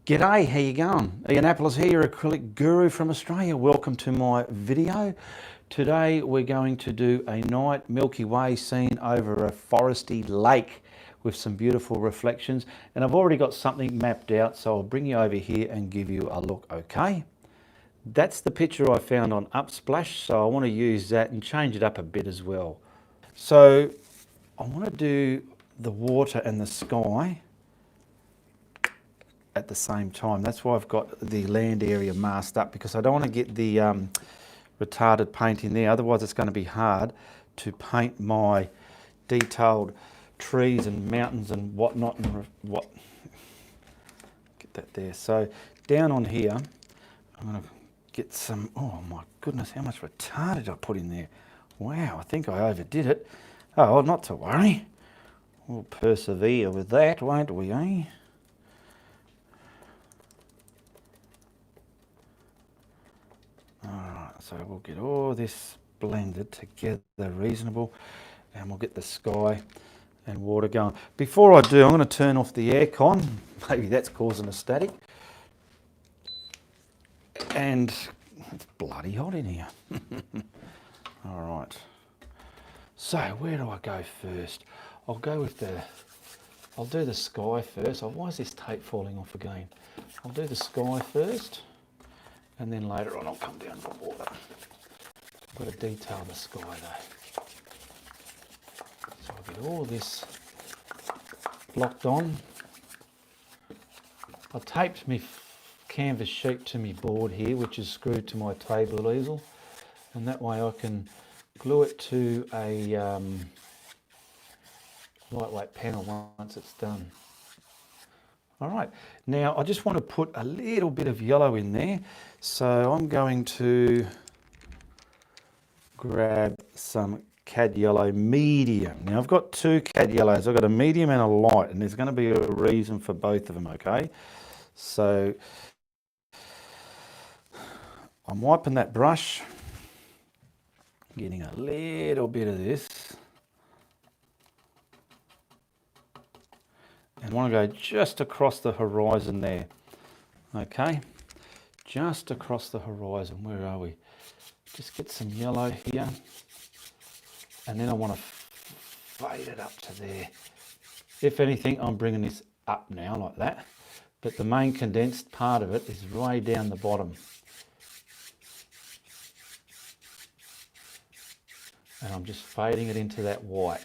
G'day, how you going? Ianapolis here, your acrylic guru from Australia. Welcome to my video. Today we're going to do a night Milky Way scene over a foresty lake with some beautiful reflections. And I've already got something mapped out, so I'll bring you over here and give you a look, okay? That's the picture I found on Upsplash, so I want to use that and change it up a bit as well. So I want to do the water and the sky at the same time. That's why I've got the land area masked up, because I don't want to get the retarded paint in there. Otherwise it's going to be hard to paint my detailed trees and mountains and whatnot and get that there. So down on here I'm going to get some, oh my goodness, how much retarded I put in there. Wow, I think I overdid it. Oh, well, not to worry, we'll persevere with that, won't we, eh? So we'll get all this blended together reasonable, and we'll get the sky and water going. Before I do, I'm going to turn off the aircon. Maybe that's causing a static. And it's bloody hot in here. All right. So where do I go first? I'll do the sky first. Oh, why is this tape falling off again? I'll do the sky first, and then later on I'll come down for water. I've got to detail the sky though. So I'll get all this locked on. I taped my canvas sheet to my board here, which is screwed to my table easel, and that way I can glue it to a lightweight panel once it's done. All right, now I just want to put a little bit of yellow in there. So I'm going to grab some cad yellow medium. Now I've got two cad yellows. I've got a medium and a light, and there's going to be a reason for both of them, okay? So I'm wiping that brush, getting a little bit of this, and want to go just across the horizon there, okay? Just across the horizon. Where are we? Just get some yellow here, and then I want to fade it up to there. If anything, I'm bringing this up now like that, but the main condensed part of it is way down the bottom. And I'm just fading it into that white.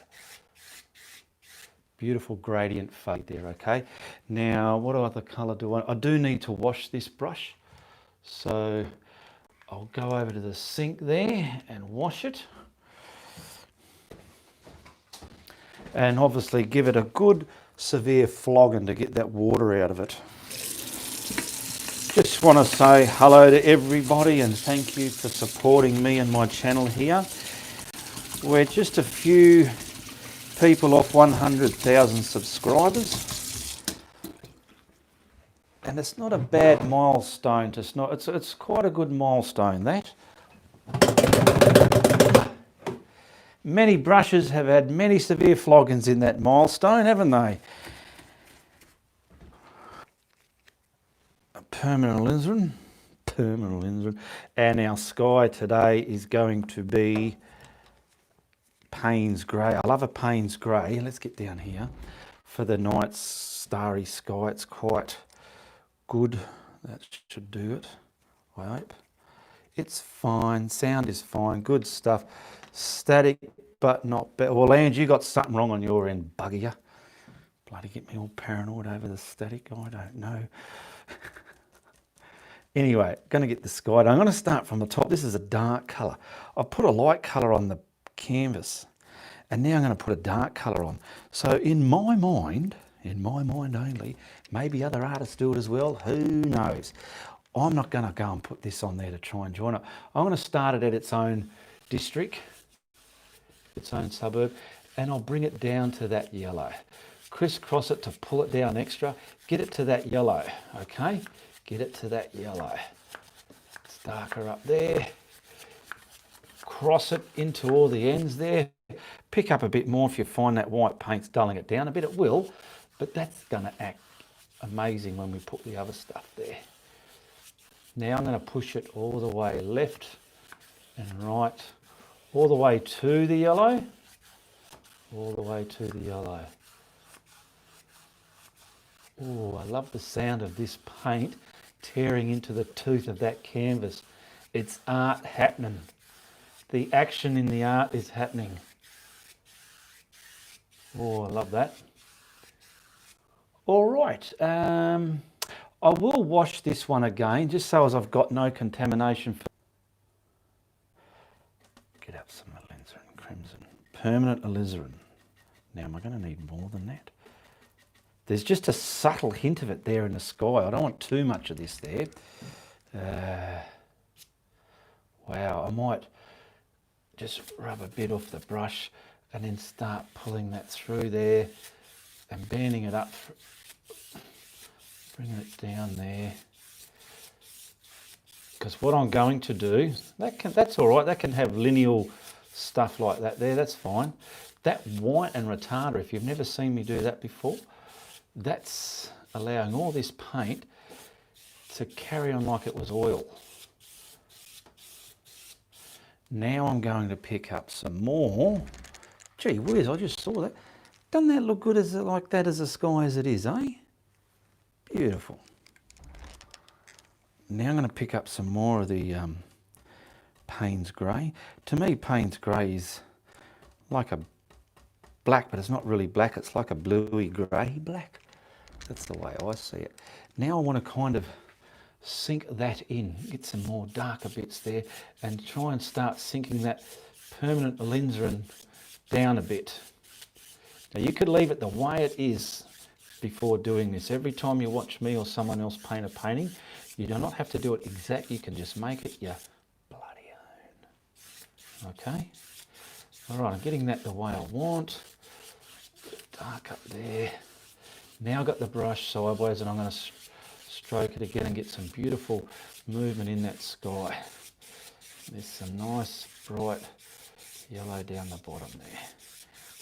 Beautiful gradient fade there, okay? Now, what other colour do I do need to wash this brush. So I'll go over to the sink there and wash it. And obviously give it a good severe flogging to get that water out of it. Just want to say hello to everybody and thank you for supporting me and my channel here. We're just a few people off 100,000 subscribers. And it's not a bad milestone. It's quite a good milestone, that. Many brushes have had many severe floggings in that milestone, haven't they? Permanent alizarin. And our sky today is going to be Payne's grey. I love a Payne's grey. Let's get down here. For the night starry sky, it's quite good. That should do it, I hope. It's fine. Sound is fine. Good stuff. Static, but not bad. Well, Ange, you got something wrong on your end, bugger you. Bloody get me all paranoid over the static. I don't know. Anyway, going to get the sky. I'm going to start from the top. This is a dark colour. I put a light colour on the canvas, and now I'm going to put a dark colour on. So in my mind only, maybe other artists do it as well, who knows. I'm not going to go and put this on there to try and join it. I'm going to start it at its own district, its own suburb, and I'll bring it down to that yellow. Crisscross it to pull it down extra, get it to that yellow, okay? Get it to that yellow. It's darker up there. Cross it into all the ends there. Pick up a bit more if you find that white paint's dulling it down a bit. It will, but that's going to act amazing when we put the other stuff there. Now I'm going to push it all the way left and right, all the way to the yellow, all the way to the yellow. Oh, I love the sound of this paint tearing into the tooth of that canvas. It's art happening. The action in the art is happening. Oh, I love that. All right. I will wash this one again, just so as I've got no contamination. Get out some alizarin crimson. Permanent alizarin. Now, am I going to need more than that? There's just a subtle hint of it there in the sky. I don't want too much of this there. Wow, I might just rub a bit off the brush and then start pulling that through there and banding it up, bringing it down there. Because what I'm going to do, that's all right, that can have lineal stuff like that there, that's fine. That white and retarder, if you've never seen me do that before, that's allowing all this paint to carry on like it was oil. Now I'm going to pick up some more. Gee whiz, I just saw that. Doesn't that look good like that as a sky as it is, eh? Beautiful. Now I'm going to pick up some more of the Payne's Grey. To me, Payne's Grey is like a black, but it's not really black. It's like a bluey grey black. That's the way I see it. Now I want to kind of sink that in, get some more darker bits there, and try and start sinking that permanent alizarin down a bit. Now you could leave it the way it is before doing this. Every time you watch me or someone else paint a painting, you do not have to do it exact. You can just make it your bloody own. Okay. All right, I'm getting that the way I want. Dark up there. Now I've got the brush sideways and I'm going to stroke it again and get some beautiful movement in that sky. There's some nice bright yellow down the bottom there.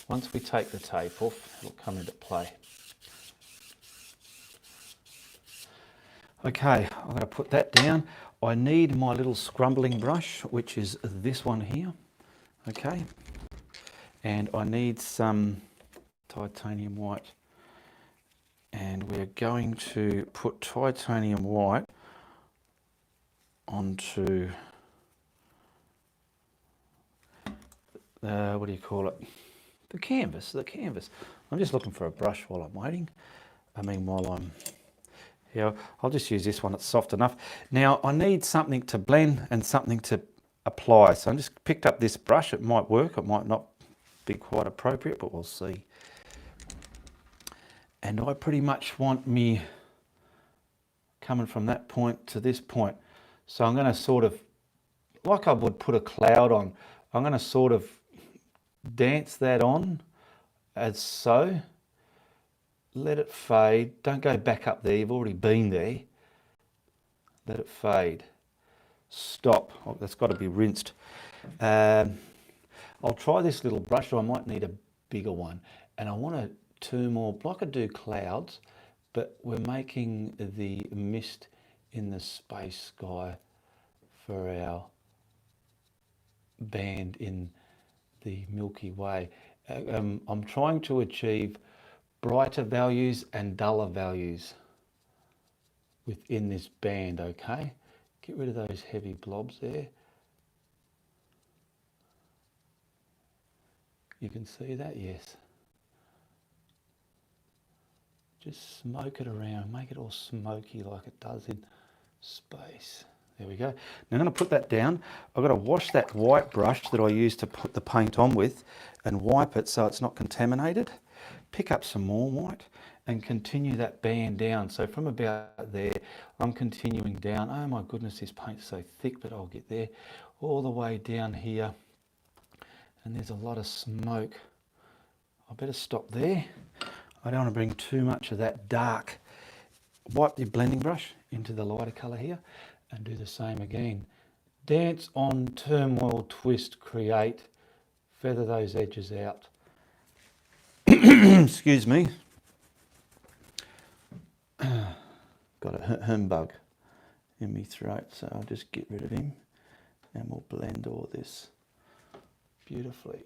Once we take the tape off, it'll come into play. Okay, I'm going to put that down. I need my little scrumbling brush, which is this one here. Okay, and I need some titanium white. And we're going to put titanium white onto, what do you call it? The canvas. I'm just looking for a brush while I'm waiting. Yeah, I'll just use this one, it's soft enough. Now I need something to blend and something to apply. So I just picked up this brush. It might work, it might not be quite appropriate, but we'll see. And I pretty much want me coming from that point to this point. So I'm going to sort of, like I would put a cloud on, I'm going to sort of dance that on as so. Let it fade. Don't go back up there. You've already been there. Let it fade. Stop. Oh, that's got to be rinsed. I'll try this little brush, or I might need a bigger one. And I want to two more, like I do clouds, but we're making the mist in the space sky for our band in the Milky Way. I'm trying to achieve brighter values and duller values within this band, okay? Get rid of those heavy blobs there. You can see that, yes. Just smoke it around, make it all smoky like it does in space. There we go. Now I'm going to put that down. I've got to wash that white brush that I used to put the paint on with and wipe it so it's not contaminated. Pick up some more white and continue that band down. So from about there, I'm continuing down. Oh my goodness, this paint's so thick, but I'll get there. All the way down here. And there's a lot of smoke. I better stop there. I don't want to bring too much of that dark. Wipe your blending brush into the lighter colour here and do the same again. Dance on, turmoil, twist, create, feather those edges out. Excuse me. got a humbug in my throat, so I'll just get rid of him and we'll blend all this beautifully.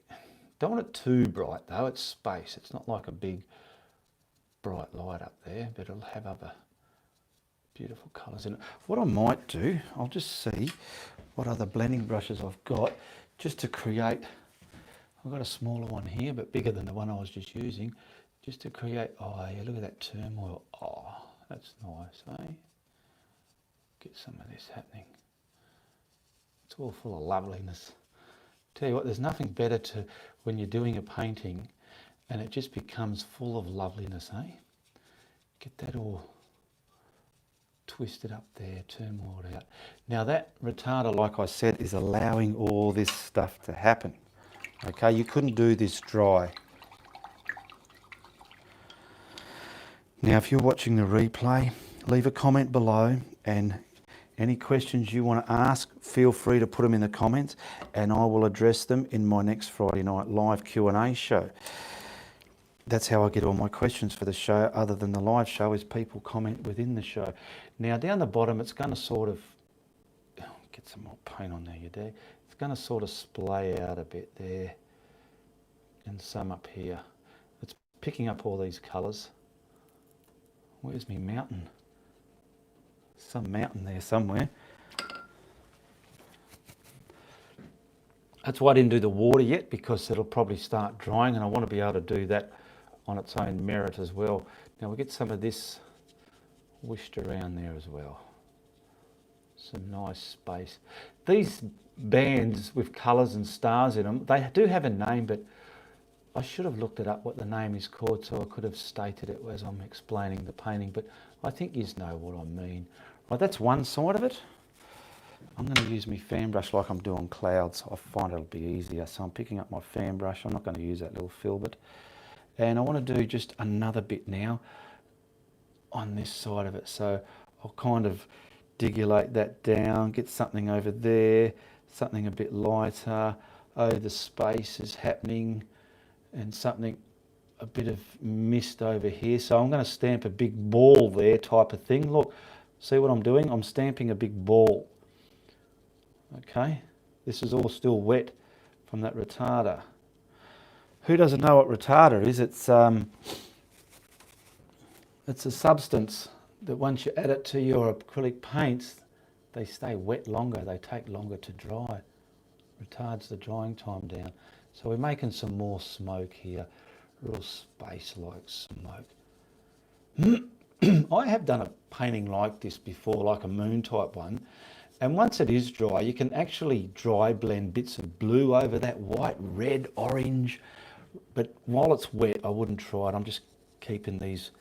Don't want it too bright though, it's space. It's not like a big bright light up there, but it'll have other beautiful colours in it. What I might do, I'll just see what other blending brushes I've got just to create. I've got a smaller one here, but bigger than the one I was just using, just to create, oh yeah, look at that turmoil. Oh, that's nice, eh? Get some of this happening. It's all full of loveliness. Tell you what, there's nothing better to when you're doing a painting and it just becomes full of loveliness, eh? Get that all twisted up there, turmoiled out. Now that retarder, like I said, is allowing all this stuff to happen. Okay, you couldn't do this dry. Now, if you're watching the replay, leave a comment below, and any questions you want to ask, feel free to put them in the comments and I will address them in my next Friday night live Q&A show. That's how I get all my questions for the show, other than the live show, is people comment within the show. Now down the bottom, it's going to sort of, get some more paint on there, you do. It's going to sort of splay out a bit there and some up here. It's picking up all these colours. Where's my mountain? Some mountain there somewhere. That's why I didn't do the water yet, because it'll probably start drying and I want to be able to do that on its own merit as well. Now we'll get some of this wished around there as well. Some nice space. These bands with colours and stars in them, they do have a name, but I should have looked it up what the name is called, so I could have stated it as I'm explaining the painting, but I think you know what I mean. Right, that's one side of it. I'm going to use my fan brush like I'm doing clouds. I find it'll be easier, so I'm picking up my fan brush. I'm not going to use that little filbert. And I want to do just another bit now on this side of it. So I'll kind of digulate that down, get something over there, something a bit lighter. Oh, the space is happening, and something, a bit of mist over here. So I'm going to stamp a big ball there type of thing. Look, see what I'm doing? I'm stamping a big ball. Okay, this is all still wet from that retarder. Who doesn't know what retarder is? It's a substance that once you add it to your acrylic paints, they stay wet longer, they take longer to dry. Retards the drying time down. So we're making some more smoke here, real space-like smoke. I have done a painting like this before, like a moon type one, and once it is dry, you can actually dry blend bits of blue over that white, red, orange, but while it's wet, I wouldn't try it. I'm just keeping these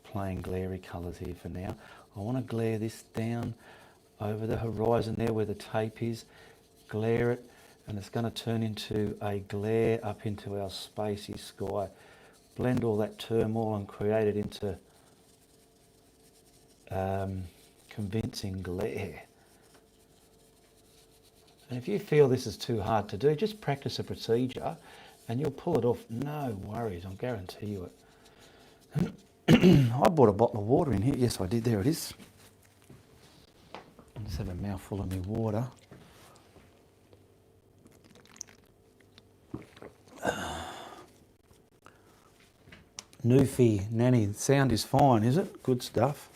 plain glary colours here for now. I want to glare this down over the horizon there where the tape is, glare it, and it's going to turn into a glare up into our spacey sky. Blend all that turmoil and create it into convincing glare. And if you feel this is too hard to do, just practice a procedure and you'll pull it off, no worries, I'll guarantee you it. I bought a bottle of water in here. Yes, I did. There it is. I'll just have a mouthful of my water. Newfie, Nanny, sound is fine, is it? Good stuff.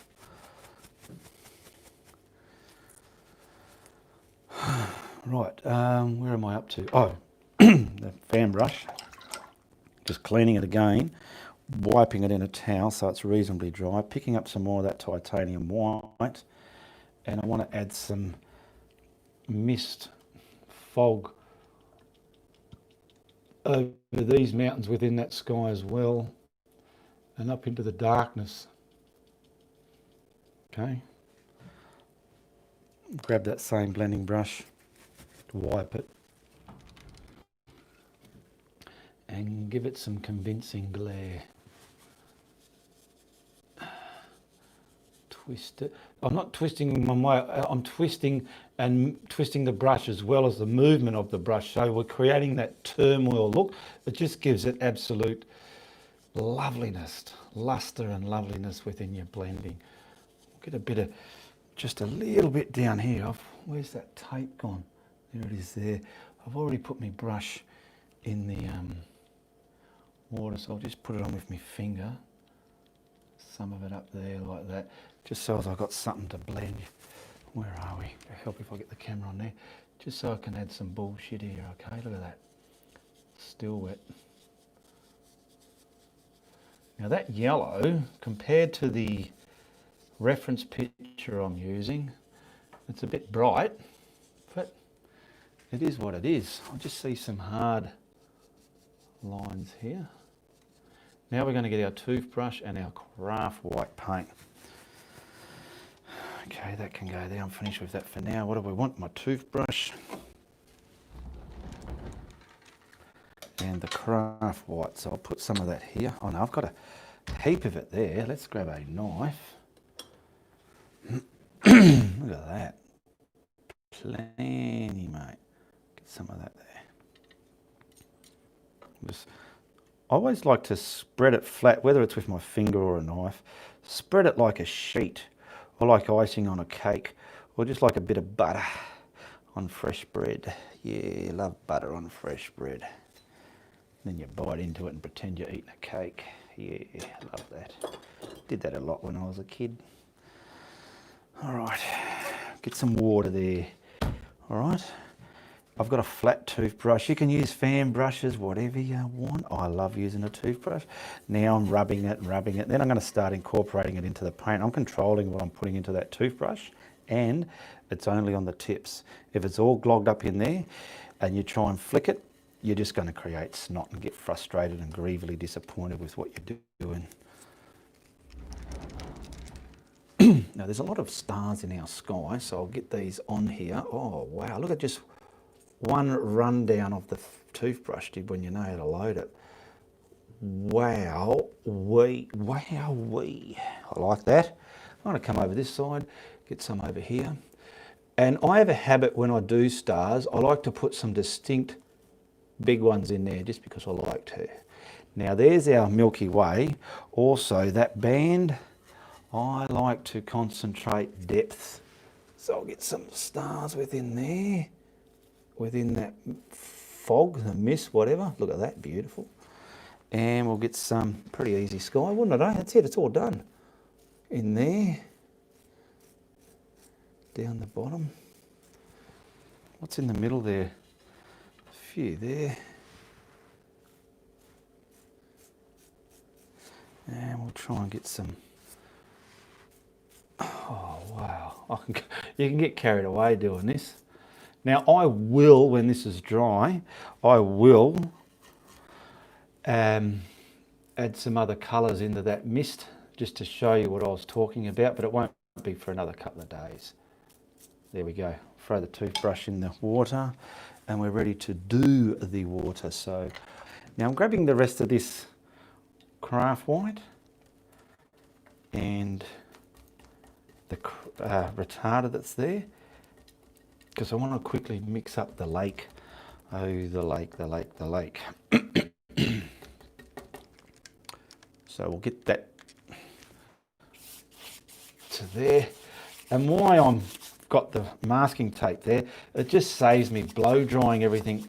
Right, where am I up to? Oh, the fan brush. Just cleaning it again, wiping it in a towel so it's reasonably dry, picking up some more of that titanium white, and I want to add some mist, fog over these mountains within that sky as well, and up into the darkness. Okay. Grab that same blending brush to wipe it and give it some convincing glare. Twist it. I'm not twisting I'm twisting the brush as well as the movement of the brush. So we're creating that turmoil look. It just gives it absolute loveliness, luster and loveliness within your blending. Get a bit of, just a little bit down here. Where's that tape gone? There it is there. I've already put my brush in the water, so I'll just put it on with my finger. Some of it up there like that, just so as I've got something to blend. Where are we? It'll help if I get the camera on there. Just so I can add some bullshit here, okay? Look at that. Still wet. Now that yellow, compared to the reference picture I'm using, it's a bit bright, but it is what it is. I just see some hard lines here. Now we're going to get our toothbrush and our craft white paint. Okay, that can go there. I'm finished with that for now. What do we want? My toothbrush and the craft white. So I'll put some of that here. Oh no, I've got a heap of it there. Let's grab a knife. Look at that. Plenty, mate. Get some of that there. Just, I always like to spread it flat, whether it's with my finger or a knife. Spread it like a sheet, or like icing on a cake, or just like a bit of butter on fresh bread. Yeah, love butter on fresh bread. Then you bite into it and pretend you're eating a cake. Yeah, love that. Did that a lot when I was a kid. All right, get some water there. All right, I've got a flat toothbrush. You can use fan brushes, whatever you want. I love using a toothbrush. Now I'm rubbing it. Then I'm going to start incorporating it into the paint. I'm controlling what I'm putting into that toothbrush, and it's only on the tips. If it's all glogged up in there and you try and flick it, you're just going to create snot and get frustrated and grievously disappointed with what you're doing. Now there's a lot of stars in our sky, so I'll get these on here. Oh wow, look at just one rundown of the toothbrush did when you know how to load it. Wow, wee. I like that. I'm going to come over this side, get some over here. And I have a habit when I do stars, I like to put some distinct big ones in there just because I like to. Now there's our Milky Way. Also that band, I like to concentrate depth. So I'll get some stars within there, within that fog, the mist, whatever. Look at that, beautiful. And we'll get some pretty easy sky, wouldn't it? Eh? That's it, it's all done. In there, down the bottom. What's in the middle there? A few there. And we'll try and get some. Oh wow, you can get carried away doing this. Now I will, when this is dry, I will add some other colours into that mist just to show you what I was talking about, but it won't be for another couple of days. There we go. Throw the toothbrush in the water and we're ready to do the water. So now I'm grabbing the rest of this craft white and the retarder that's there, because I want to quickly mix up the lake. Oh, the lake. So we'll get that to there. And why I've got the masking tape there, it just saves me blow drying everything.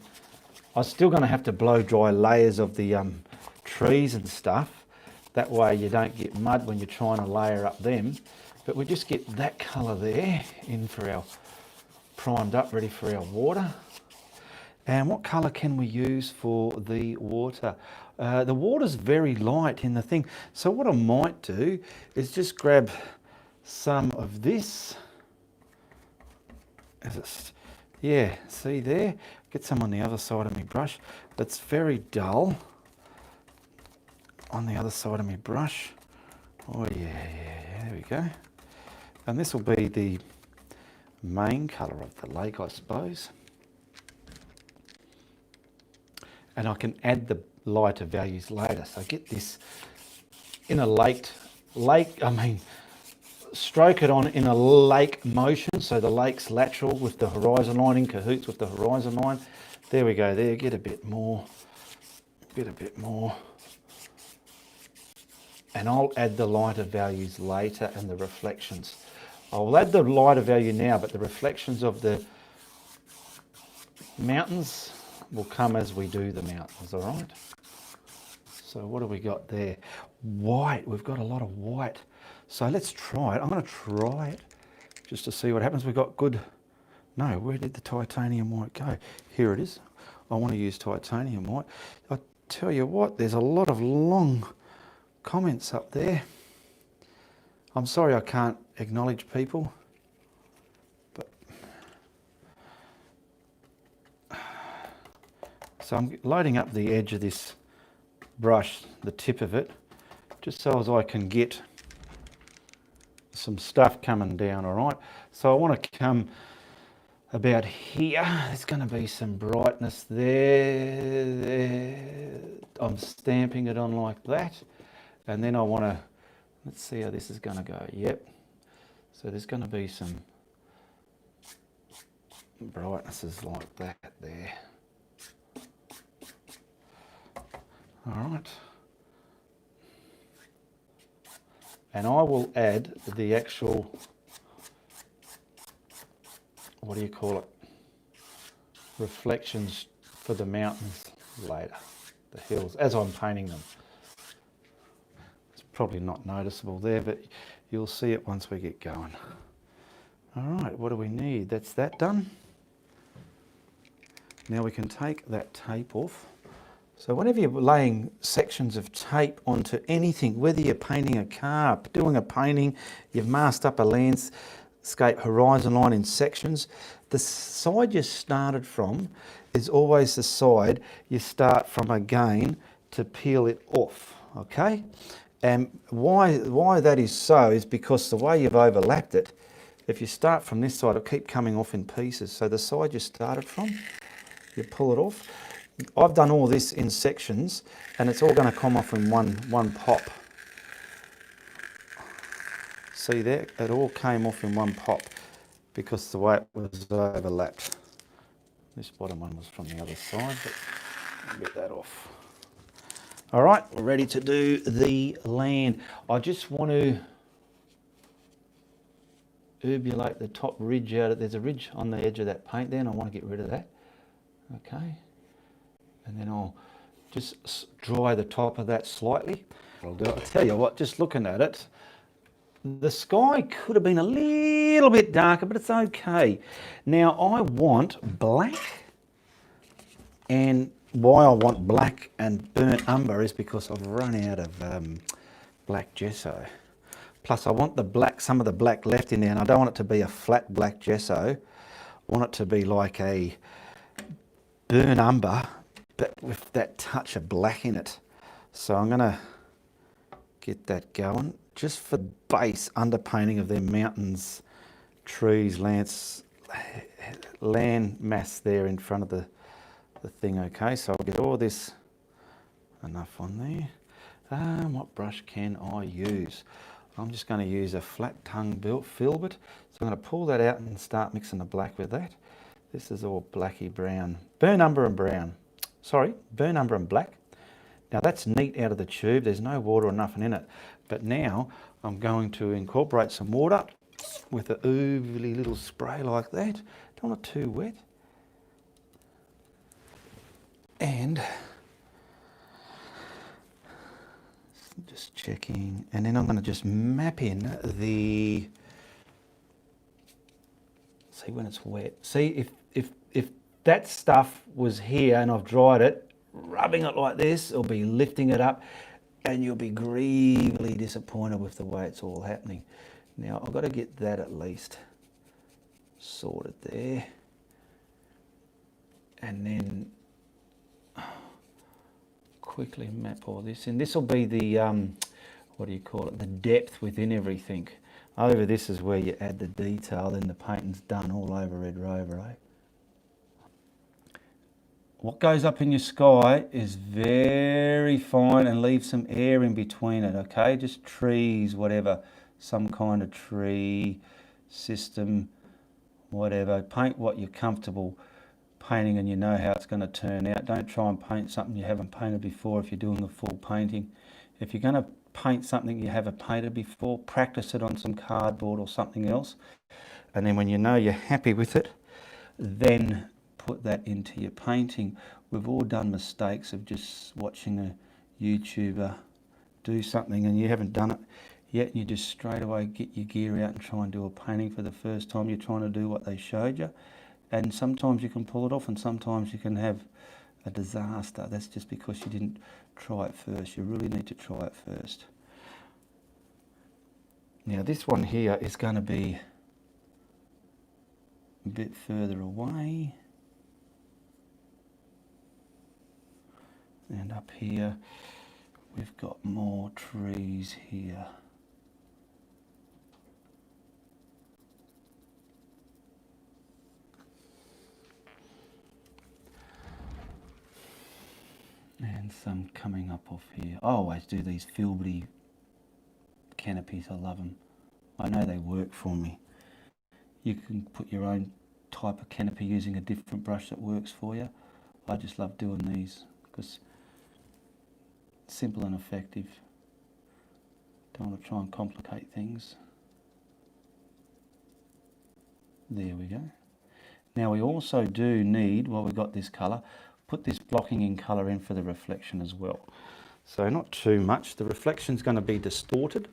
I'm still going to have to blow dry layers of the trees and stuff. That way you don't get mud when you're trying to layer up them. But we just get that colour there in for our primed up, ready for our water. And what colour can we use for the water? The water's very light in the thing. So what I might do is just grab some of this. Yeah, see there? Get some on the other side of my brush. That's very dull on the other side of my brush. Oh yeah, there we go. And this will be the main colour of the lake, I suppose. And I can add the lighter values later. So get this in a stroke it on in a lake motion. So the lake's lateral with the horizon line, in cahoots with the horizon line. There we go there, get a bit more. and I'll add the lighter values later and the reflections. I'll add the lighter value now, but the reflections of the mountains will come as we do the mountains, all right? So what have we got there? White, we've got a lot of white. So let's try it. I'm going to try it just to see what happens. We've got good, no, where did the titanium white go? Here it is. I want to use titanium white. I tell you what, there's a lot of long comments up there. I'm sorry I can't acknowledge people, but so I'm loading up the edge of this brush, the tip of it, just so as I can get some stuff coming down, all right? So I want to come about here. There's going to be some brightness there. I'm stamping it on like that. And then I want to, let's see how this is going to go. Yep. So there's going to be some brightnesses like that there. All right. And I will add the actual, what do you call it, reflections for the mountains later, the hills, as I'm painting them. It's probably not noticeable there, but you'll see it once we get going. All right, what do we need? That's that done. Now we can take that tape off. So whenever you're laying sections of tape onto anything, whether you're painting a car, doing a painting, you've masked up a landscape horizon line in sections, the side you started from is always the side you start from again to peel it off, okay? And why that is so is because the way you've overlapped it, if you start from this side, it'll keep coming off in pieces. So the side you started from, you pull it off. I've done all this in sections and it's all going to come off in one pop. See there? It all came off in one pop because the way it was overlapped. This bottom one was from the other side, but I'll get that off. All right, we're ready to do the land. I just want to urbulate the top ridge out. There's a ridge on the edge of that paint there and I want to get rid of that. Okay. And then I'll just dry the top of that slightly. I'll tell you what, just looking at it, the sky could have been a little bit darker, but it's okay. Now I want black, and why I want black and burnt umber is because I've run out of black gesso. Plus I want the black, some of the black left in there, and I don't want it to be a flat black gesso. I want it to be like a burnt umber, but with that touch of black in it. So I'm going to get that going just for base underpainting of their mountains, trees, land mass there in front of the thing. Okay, so I'll get all this enough on there. What brush can I use? I'm just going to use a flat tongue filbert. So I'm going to pull that out and start mixing the black with that. This is all blacky brown, burnt umber and brown. Sorry, burnt umber and black. Now that's neat out of the tube. There's no water or nothing in it. But now I'm going to incorporate some water with an overly little spray like that. Don't want it too wet. And just checking. And then I'm going to just map in the, see when it's wet. See if that stuff was here and I've dried it, rubbing it like this, it'll be lifting it up and you'll be grievously disappointed with the way it's all happening. Now I've got to get that at least sorted there. And then quickly map all this in. This will be the, what do you call it, the depth within everything. Over this is where you add the detail, then the painting's done all over Red Rover, eh? What goes up in your sky is very fine and leave some air in between it, okay? Just trees, whatever, some kind of tree system, whatever. Paint what you're comfortable painting and you know how it's going to turn out. Don't try and paint something you haven't painted before if you're doing a full painting. If you're going to paint something you haven't painted before, practice it on some cardboard or something else, and then when you know you're happy with it, then put that into your painting. We've all done mistakes of just watching a YouTuber do something and you haven't done it yet, and you just straight away get your gear out and try and do a painting for the first time. You're trying to do what they showed you, and sometimes you can pull it off and sometimes you can have a disaster. That's just because you didn't try it first. You really need to try it first. Now this one here is going to be a bit further away, and up here we've got more trees here. And some coming up off here. I always do these filberty canopies. I love them. I know they work for me. You can put your own type of canopy using a different brush that works for you. I just love doing these because it's simple and effective. Don't want to try and complicate things. There we go. Now we also do need, while we've got this colour, put this blocking in colour in for the reflection as well. So not too much. The reflection's going to be distorted.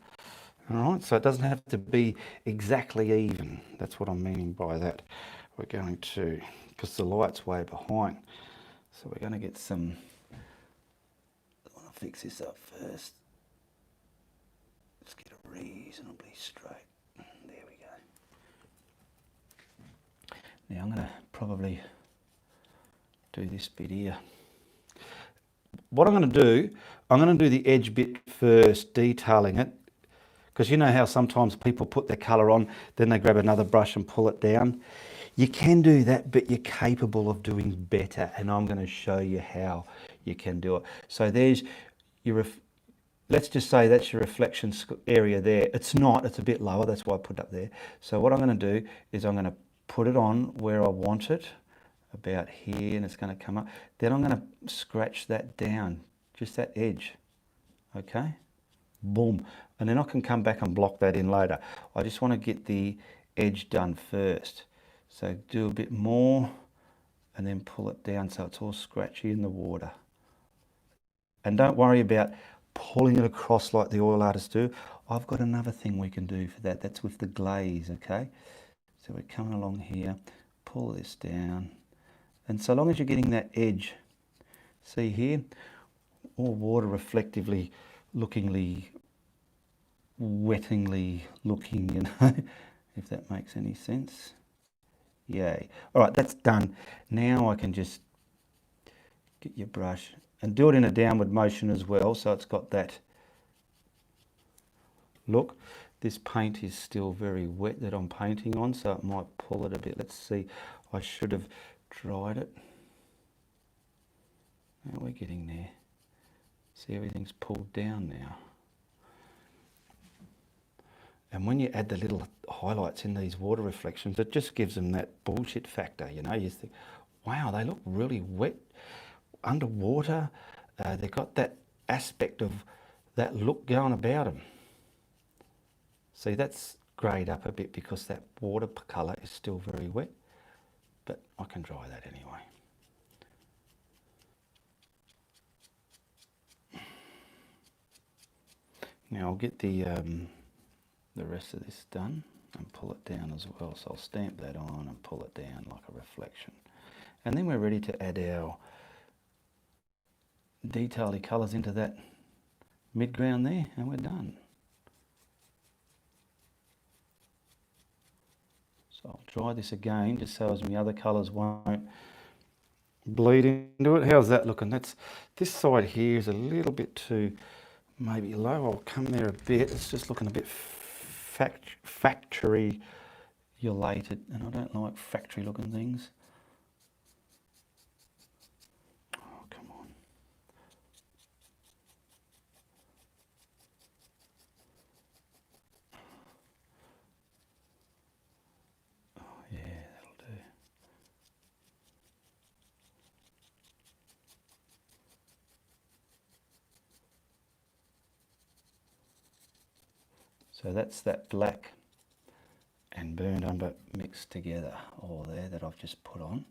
All right, so it doesn't have to be exactly even. That's what I'm meaning by that. We're going to, because the light's way behind, so we're going to get some, I want to fix this up first. Let's get it reasonably straight. There we go. Now I'm going to probably do this bit here. What I'm going to do, I'm going to do the edge bit first, detailing it, because you know how sometimes people put their colour on, then they grab another brush and pull it down. You can do that, but you're capable of doing better, and I'm going to show you how you can do it. So there's your, let's just say that's your reflection area there. It's not, it's a bit lower, that's why I put it up there. So what I'm going to do is I'm going to put it on where I want it, about here, and it's going to come up. Then I'm going to scratch that down, just that edge, okay? Boom. And then I can come back and block that in later. I just want to get the edge done first. So do a bit more and then pull it down so it's all scratchy in the water. And don't worry about pulling it across like the oil artists do. I've got another thing we can do for that. That's with the glaze, okay? So we're coming along here, pull this down. And so long as you're getting that edge, see here, all water reflectively, lookingly, wettingly looking, you know, if that makes any sense. Yay. All right, that's done. Now I can just get your brush and do it in a downward motion as well, so it's got that look. This paint is still very wet that I'm painting on, so it might pull it a bit. Let's see, I should have dried it. Now we're getting there. See, everything's pulled down now. And when you add the little highlights in these water reflections, it just gives them that bullshit factor, you know. You think, wow, they look really wet underwater. They've got that aspect of that look going about them. See, that's greyed up a bit because that water colour is still very wet, but I can dry that anyway. Now I'll get the rest of this done and pull it down as well. So I'll stamp that on and pull it down like a reflection. And then we're ready to add our detail-y colours into that mid-ground there, and we're done. So I'll try this again just so as my other colours won't bleed into it. How's that looking? That's, this side here is a little bit too maybe low. I'll come there a bit. It's just looking a bit factory related, and I don't like factory looking things. Oh, come on. Oh yeah, that'll do. So that's that black and burnt umber mixed together, all there that I've just put on.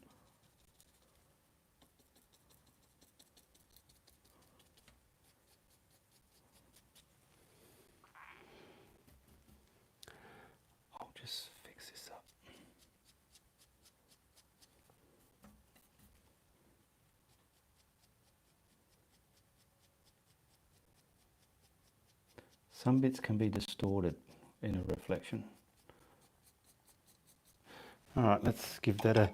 I'll just fix this up. Some bits can be distorted in a reflection. All right, let's give that a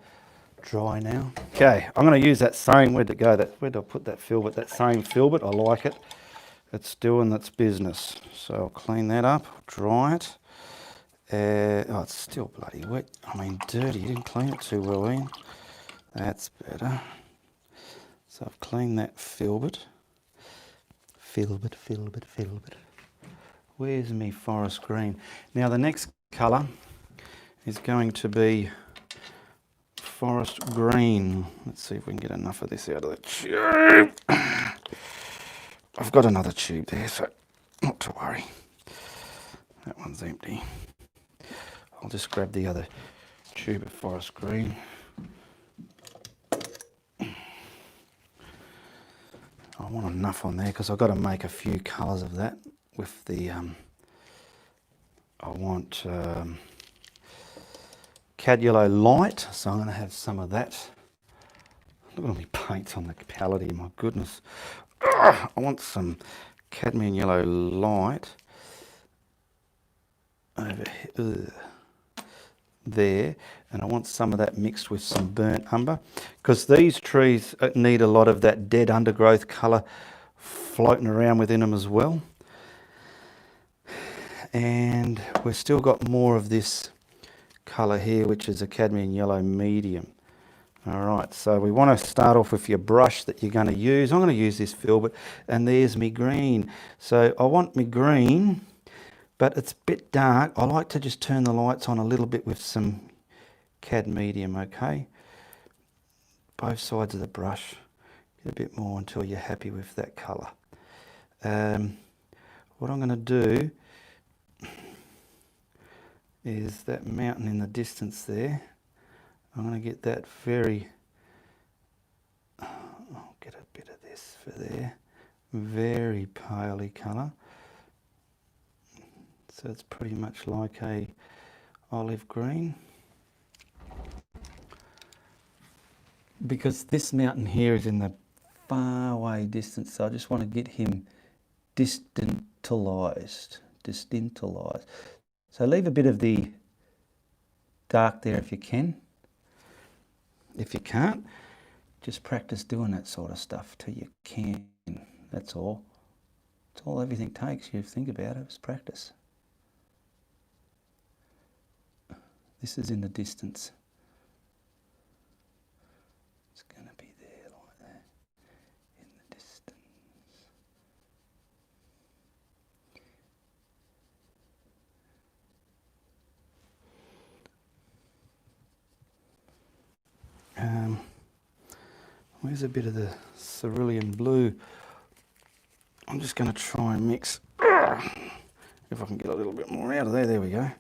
dry now. Okay, I'm going to use that same, where'd it go? Where'd I put that filbert? That same filbert, I like it. It's doing its business. So I'll clean that up, dry it. Oh, it's still bloody wet. I mean, dirty. You didn't clean it too well, Ian. That's better. So I've cleaned that filbert. Filbert. Where's me forest green? Now the next colour is going to be forest green. Let's see if we can get enough of this out of the tube. I've got another tube there, so not to worry. That one's empty. I'll just grab the other tube of forest green. I want enough on there because I've got to make a few colours of that with the, I want cad yellow light, so I'm going to have some of that. Look at all my paints on the palette here, my goodness. I want some cadmium yellow light over here, there, and I want some of that mixed with some burnt umber, because these trees need a lot of that dead undergrowth colour floating around within them as well. And we've still got more of this colour here, which is a cadmium yellow medium. All right, so we want to start off with your brush that you're going to use. I'm going to use this filbert, and there's me green. So I want me green, but it's a bit dark. I like to just turn the lights on a little bit with some cad medium, okay? Both sides of the brush. Get a bit more until you're happy with that colour. What I'm going to do is that mountain in the distance there. I'm going to get that very, I'll get a bit of this for there, very paley colour. So it's pretty much like a olive green. Because this mountain here is in the far away distance, so I just want to get him distantalised. So leave a bit of the dark there if you can. If you can't, just practice doing that sort of stuff till you can. That's all. That's all everything takes. You think about it, is practice. This is in the distance. It's going to be there like that, in the distance. Where's a bit of the cerulean blue? I'm just going to try and mix, if I can get a little bit more out of there. There we go.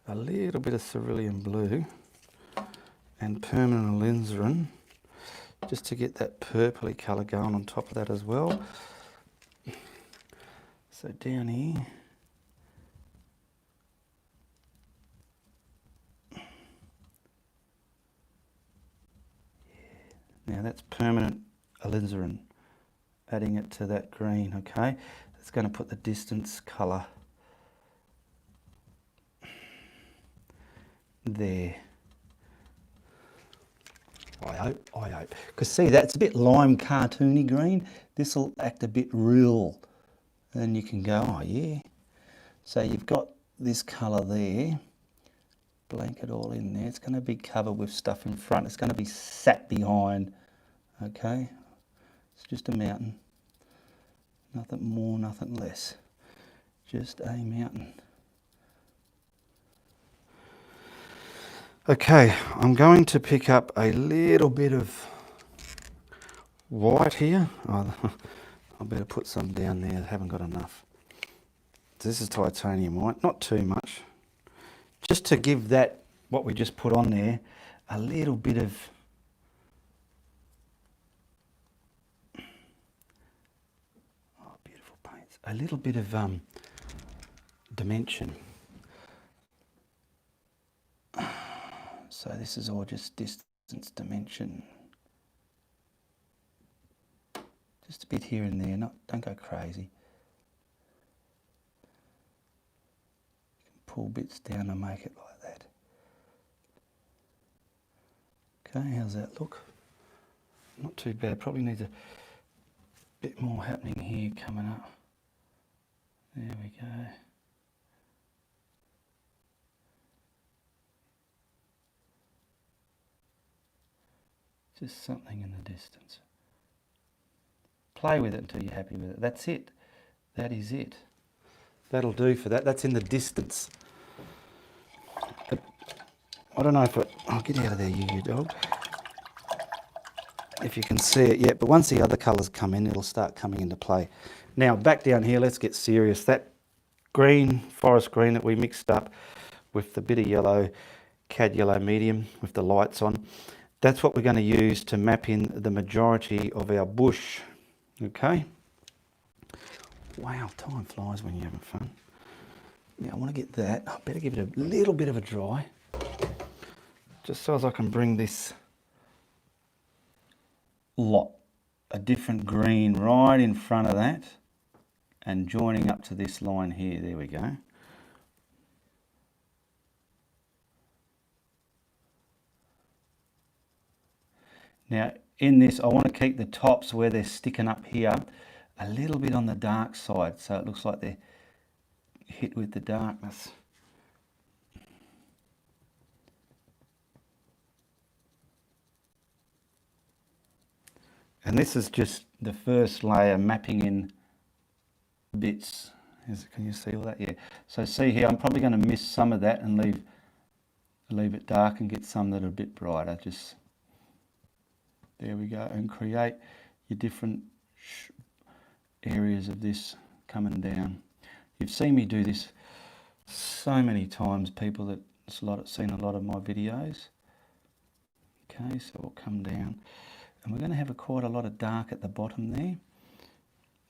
A little bit of cerulean blue and permanent alizarin, just to get that purpley colour going on top of that as well. So down here, now that's permanent alizarin, adding it to that green, okay? It's going to put the distance colour there. I hope. Because see, that's a bit lime cartoony green. This will act a bit real. And you can go, oh yeah. So you've got this colour there. Blanket all in there. It's going to be covered with stuff in front. It's going to be sat behind. Okay. It's just a mountain. Nothing more, nothing less. Just a mountain. Okay, I'm going to pick up a little bit of white here. Oh, I better put some down there. I haven't got enough. So this is titanium white, not too much. Just to give that, what we just put on there, a little bit of beautiful paints. A little bit of dimension. So this is all just distance, dimension. Just a bit here and there, don't go crazy. You can pull bits down and make it like that. Okay, how's that look? Not too bad, probably needs a bit more happening here coming up. There we go. Just something in the distance. Play with it until you're happy with it. That's it. That is it. That'll do for that. That's in the distance. But I don't know if it... Oh, get out of there, you dog. If you can see it yet. But once the other colours come in, it'll start coming into play. Now, back down here, let's get serious. That green, forest green that we mixed up with the bit of yellow, cad yellow medium with the lights on, that's what we're going to use to map in the majority of our bush. Okay? Wow, time flies when you're having fun. Now I want to get that. I better give it a little bit of a dry, just so as I can bring this lot, a different green right in front of that and joining up to this line here. There we go. Now in this, I want to keep the tops where they're sticking up here a little bit on the dark side, so it looks like they're hit with the darkness. And this is just the first layer mapping in bits. Can you see all that? Yeah. So see here, I'm probably going to miss some of that and leave it dark and get some that are a bit brighter. Just there we go, and create your different areas of this coming down. You've seen me do this so many times, people that's seen a lot of my videos. Okay, so we'll come down and we're going to have quite a lot of dark at the bottom there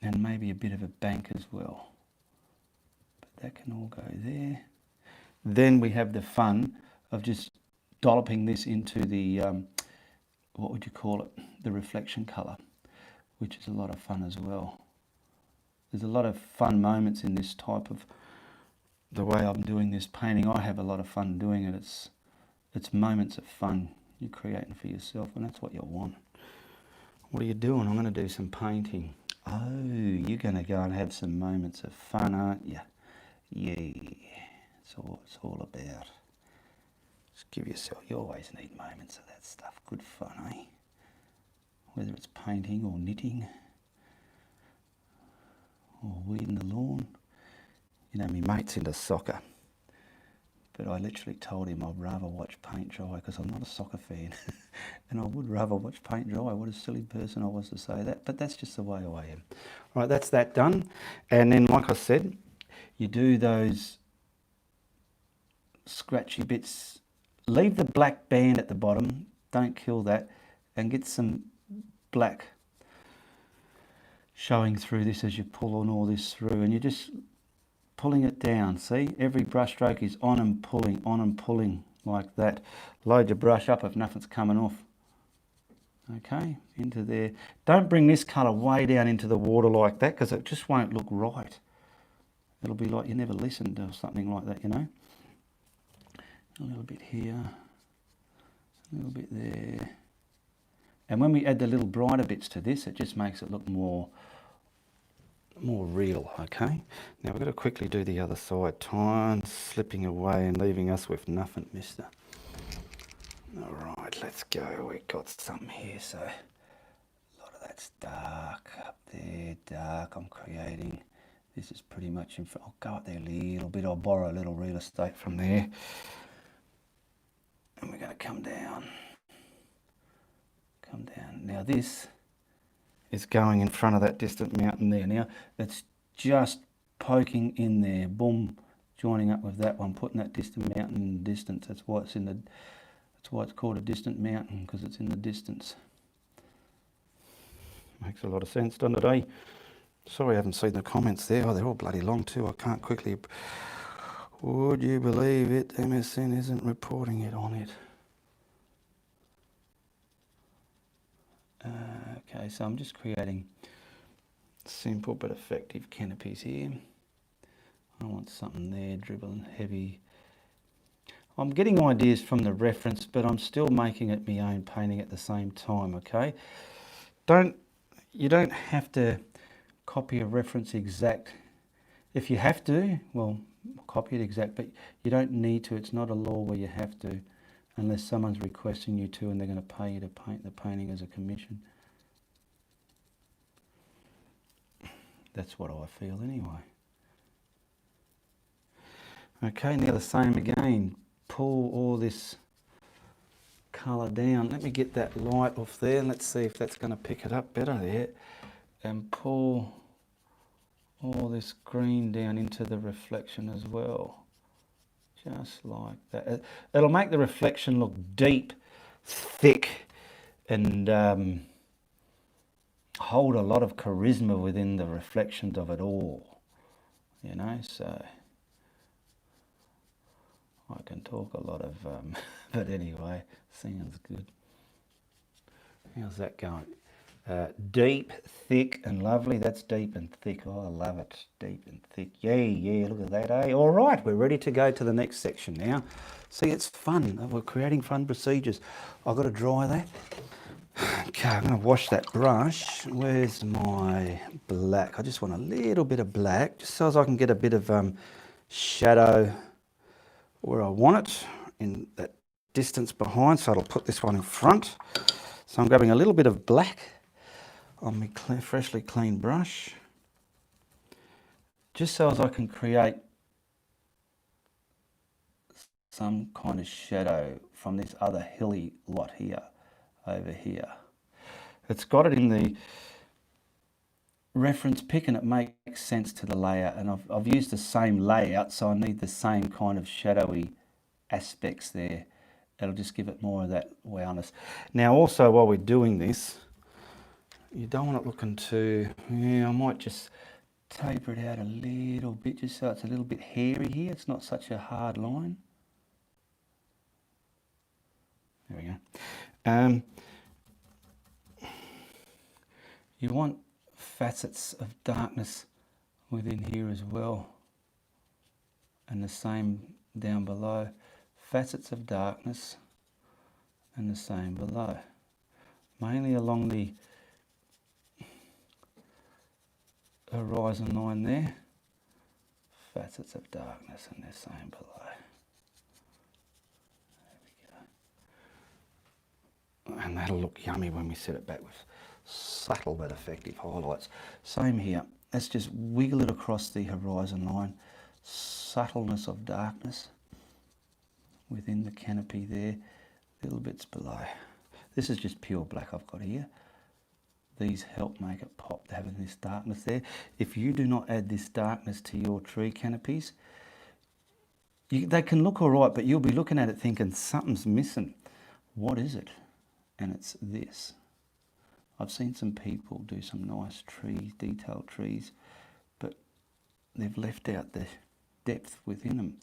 and maybe a bit of a bank as well. But that can all go there. Then we have the fun of just dolloping this into the, what would you call it, the reflection colour, which is a lot of fun as well. There's a lot of fun moments in this type of, the way I'm doing this painting. I have a lot of fun doing it. It's moments of fun you're creating for yourself, and that's what you want. What are you doing? I'm going to do some painting. Oh, you're going to go and have some moments of fun, aren't you? Yeah, that's all it's all about. Just give yourself, you always need moments of that stuff. Good fun, eh? Whether it's painting or knitting or weeding the lawn. You know, my mate's into soccer, but I literally told him I'd rather watch paint dry because I'm not a soccer fan. And I would rather watch paint dry. What a silly person I was to say that, but that's just the way I am. Right, that's that done. And then, like I said, you do those scratchy bits. Leave the black band at the bottom, don't kill that, and get some black showing through this as you pull on all this through, and you're just pulling it down. See, every brush stroke is on and pulling like that. Load your brush up if nothing's coming off. Okay, into there. Don't bring this colour way down into the water like that, because it just won't look right. It'll be like you never listened or something like that, you know. A little bit here, a little bit there. And when we add the little brighter bits to this, it just makes it look more real, okay? Now we've got to quickly do the other side. Time slipping away and leaving us with nothing, mister. All right, let's go. We've got some here, so a lot of that's dark up there, dark. I'm creating. This is pretty much in front. I'll go up there a little bit. I'll borrow a little real estate from there. And we're going to come down. Come down. Now this is going in front of that distant mountain there. Now it's just poking in there, boom, joining up with that one, putting that distant mountain in the distance. That's why it's called a distant mountain, because it's in the distance. Makes a lot of sense, doesn't it, eh? Sorry I haven't seen the comments there. Oh, they're all bloody long too. I can't quickly... Would you believe it? MSN isn't reporting it on it. Okay, so I'm just creating simple but effective canopies here. I want something there, dribbling heavy. I'm getting ideas from the reference, but I'm still making it my own painting at the same time, okay? You don't have to copy a reference exact. If you have to, well, copy it exact, but you don't need to. It's not a law where you have to, unless someone's requesting you to and they're going to pay you to paint the painting as a commission. That's what I feel anyway. Okay, now the same again. Pull all this colour down. Let me get that light off there. Let's see if that's going to pick it up better there. And pull all this green down into the reflection as well. Just like that. It'll make the reflection look deep, thick, and hold a lot of charisma within the reflections of it all. You know, so I can talk a lot of, but anyway, sounds good. How's that going? Deep, thick and lovely. That's deep and thick. Oh, I love it. Deep and thick. Yeah, look at that, eh? All right, we're ready to go to the next section now. See, it's fun. We're creating fun procedures. I've got to dry that. Okay, I'm going to wash that brush. Where's my black? I just want a little bit of black, just so as I can get a bit of shadow where I want it, in that distance behind. So I'll put this one in front. So I'm grabbing a little bit of black on my freshly clean brush, just so as I can create some kind of shadow from this other hilly lot here, over here. It's got it in the reference pick and it makes sense to the layout, and I've used the same layout, so I need the same kind of shadowy aspects there. It'll just give it more of that wowness. Now also, while we're doing this, you don't want it looking too, I might just taper it out a little bit, just so it's a little bit hairy here. It's not such a hard line. There we go. You want facets of darkness within here as well, and the same down below. Facets of darkness and the same below, mainly along the horizon line there. Facets of darkness and the same below. There we go. And that'll look yummy when we set it back with subtle but effective highlights. Same here. Let's just wiggle it across the horizon line. Subtleness of darkness within the canopy there, little bits below. This is just pure black I've got here. These help make it pop, having this darkness there. If you do not add this darkness to your tree canopies, they can look all right, but you'll be looking at it thinking something's missing. What is it? And it's this. I've seen some people do some nice trees, detailed trees, but they've left out the depth within them.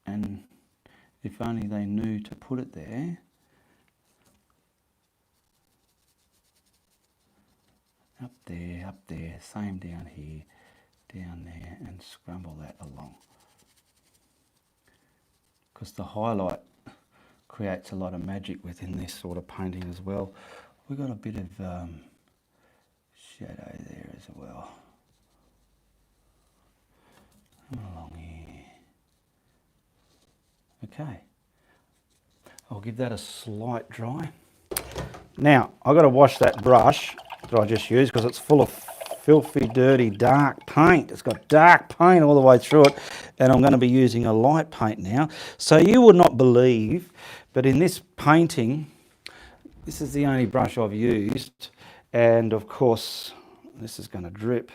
And if only they knew to put it there. Up there, same down here, down there, and scrumble that along. Because the highlight creates a lot of magic within this sort of painting as well. We've got a bit of shadow there as well. Along here. Okay, I'll give that a slight dry. Now, I've got to wash that brush that I just used because it's full of filthy, dirty, dark paint. It's got dark paint all the way through it, and I'm going to be using a light paint now. So you would not believe, but in this painting, this is the only brush I've used, and of course, this is going to drip.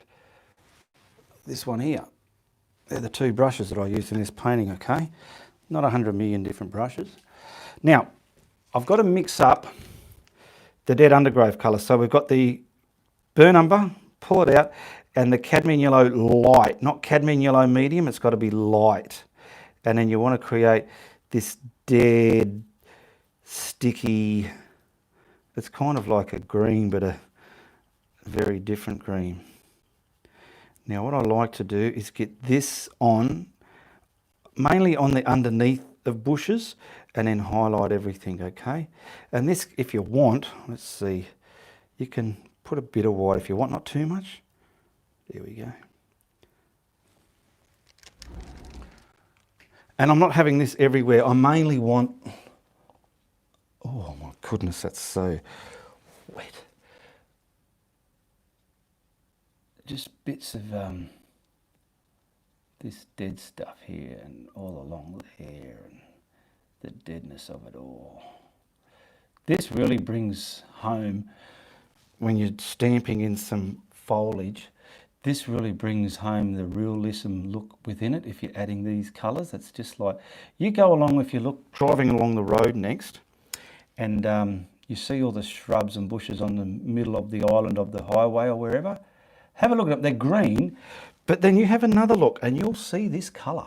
this one here. They're the two brushes that I used in this painting, okay? Not 100 million different brushes. Now, I've got to mix up the dead undergrowth colour. So we've got the burn umber, pull it out, and the cadmium yellow light, not cadmium yellow medium, it's got to be light. And then you want to create this dead, sticky, it's kind of like a green, but a very different green. Now what I like to do is get this on, mainly on the underneath of bushes, and then highlight everything, okay? And this, if you want, let's see, you can put a bit of white if you want, not too much. There we go. And I'm not having this everywhere. I mainly want, oh my goodness, that's so wet. Just bits of this dead stuff here and all along there and the deadness of it all. This really brings home, when you're stamping in some foliage, this really brings home the realism look within it. If you're adding these colours, it's just like, you go along, if you look, driving along the road next, and you see all the shrubs and bushes on the middle of the island of the highway or wherever, have a look at them, they're green, but then you have another look and you'll see this colour.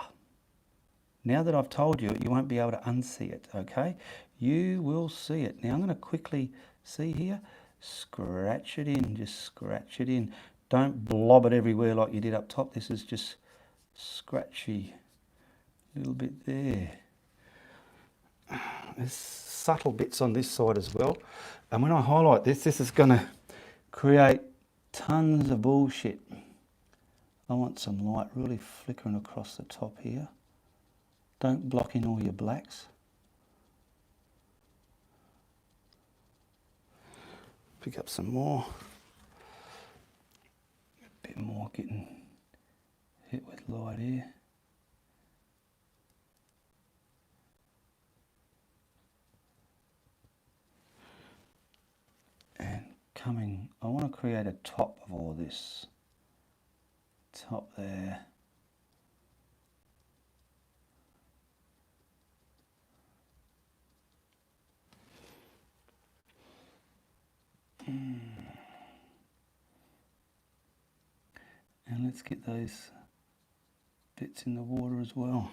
Now that I've told you, you won't be able to unsee it, okay? You will see it. Now I'm going to quickly see here, scratch it in, just scratch it in. Don't blob it everywhere like you did up top. This is just scratchy, a little bit there. There's subtle bits on this side as well. And when I highlight this, this is going to create tons of bullshit. I want some light really flickering across the top here. Don't block in all your blacks. Pick up some more. A bit more getting hit with light here. And coming, I want to create a top of all this. Top there. And let's get those bits in the water as well.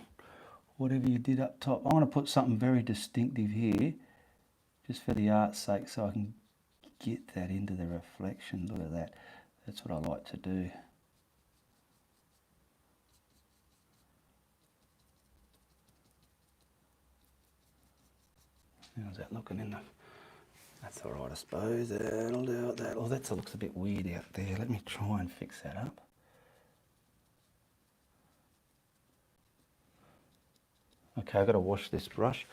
Whatever you did up top. I want to put something very distinctive here, just for the art's sake, so I can get that into the reflection. Look at that. That's what I like to do. How's that looking in the... That's all right, I suppose. That'll do it. That. Oh, that looks a bit weird out there. Let me try and fix that up. Okay, I've got to wash this brush.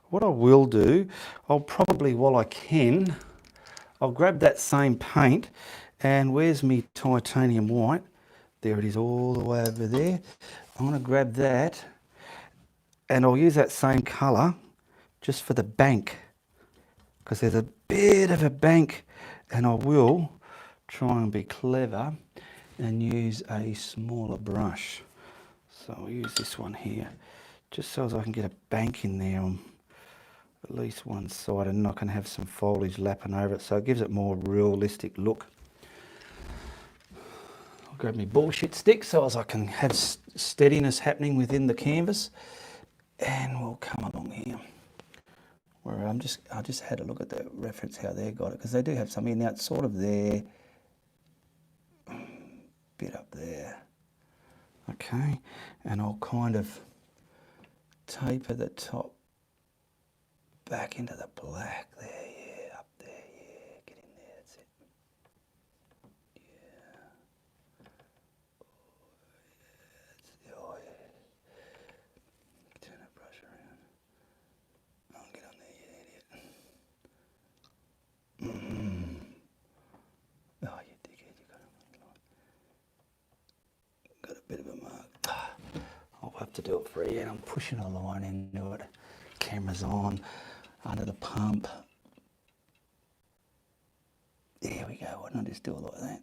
What I will do, I'll probably, while I can, I'll grab that same paint, and where's me titanium white? There it is, all the way over there. I'm going to grab that, and I'll use that same colour just for the bank, because there's a bit of a bank, and I will try and be clever and use a smaller brush. So I'll use this one here, just so as I can get a bank in there on at least one side, and I can have some foliage lapping over it, so it gives it more realistic look. I'll grab my bullshit stick so as I can have steadiness happening within the canvas, and we'll come along here. Where I just had a look at the reference how they got it, because they do have some in there. It's sort of there, bit up there. Okay, and I'll kind of taper the top back into the black there, yeah, up there, yeah, get in there, that's it. Yeah. Oh, yeah. Turn that brush around. Oh, get on there, you idiot. Oh, you dickhead, you got a bit of a mark. I'll have to do it for you, and I'm pushing a line into it. Camera's on, under the pump. There we go, why don't I just do it like that?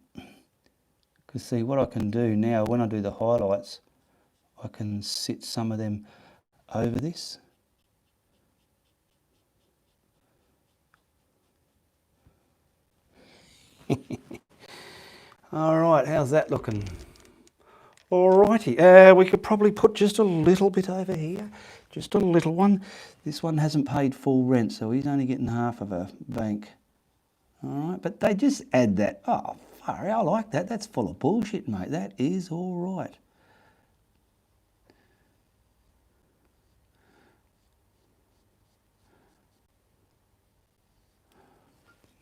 Because see, what I can do now, when I do the highlights, I can sit some of them over this. All right, how's that looking? Alrighty, we could probably put just a little bit over here, just a little one. This one hasn't paid full rent, so he's only getting half of a bank. Alright, but they just add that. Oh, far out, I like that. That's full of bullshit, mate. That is alright.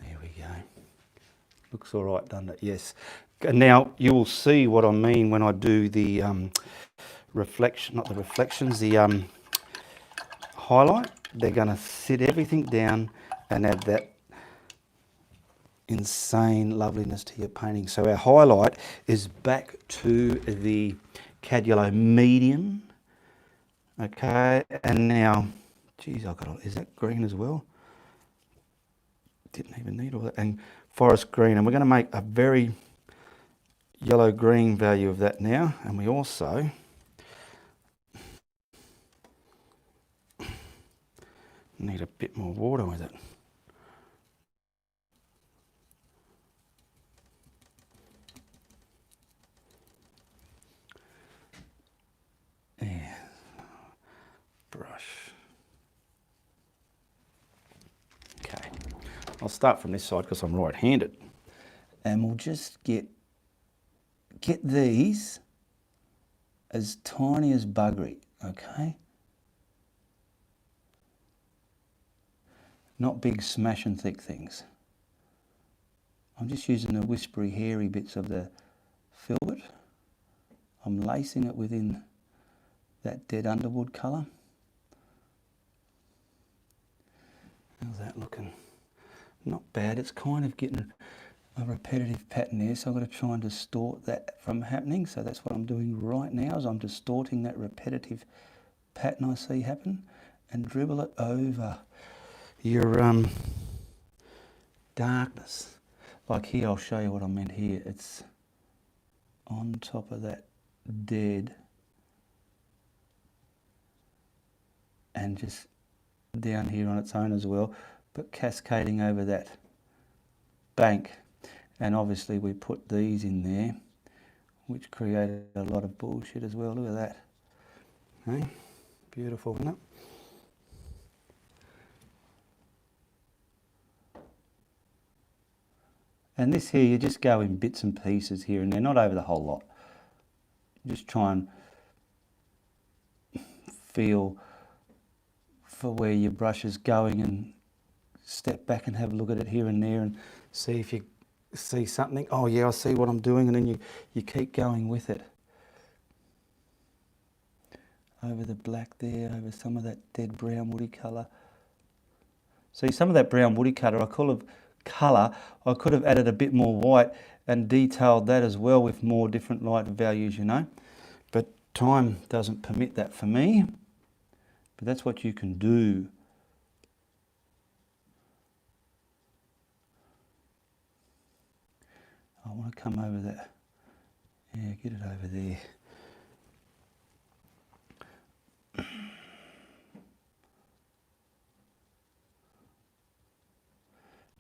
There we go. Looks alright, doesn't it? Yes. Now, you will see what I mean when I do the reflection, not the reflections, the highlight. They're going to sit everything down and add that insane loveliness to your painting. So our highlight is back to the Cadulo medium. Okay, and now, geez, is that green as well? Didn't even need all that. And forest green, and we're going to make a very yellow green value of that now, and we also need a bit more water with it. Yeah, brush. Okay, I'll start from this side because I'm right-handed, and we'll just get these as tiny as buggery, okay? Not big smash and thick things. I'm just using the whispery, hairy bits of the filbert. I'm lacing it within that dead underwood colour. How's that looking? Not bad. It's kind of getting a repetitive pattern there, so I've got to try and distort that from happening. So that's what I'm doing right now, is I'm distorting that repetitive pattern I see happen and dribble it over your darkness. Like here, I'll show you what I meant here. It's on top of that dead and just down here on its own as well, but cascading over that bank. And obviously we put these in there, which created a lot of bullshit as well. Look at that. Hey? Beautiful, isn't it? And this here, you just go in bits and pieces here and there, not over the whole lot. Just try and feel for where your brush is going and step back and have a look at it here and there and see if you see something. Oh yeah, I see what I'm doing, and then you keep going with it. Over the black there, over some of that dead brown woody colour. See, some of that brown woody colour, I could have added a bit more white and detailed that as well with more different light values, you know. But time doesn't permit that for me. But that's what you can do. I want to come over that. Yeah, get it over there.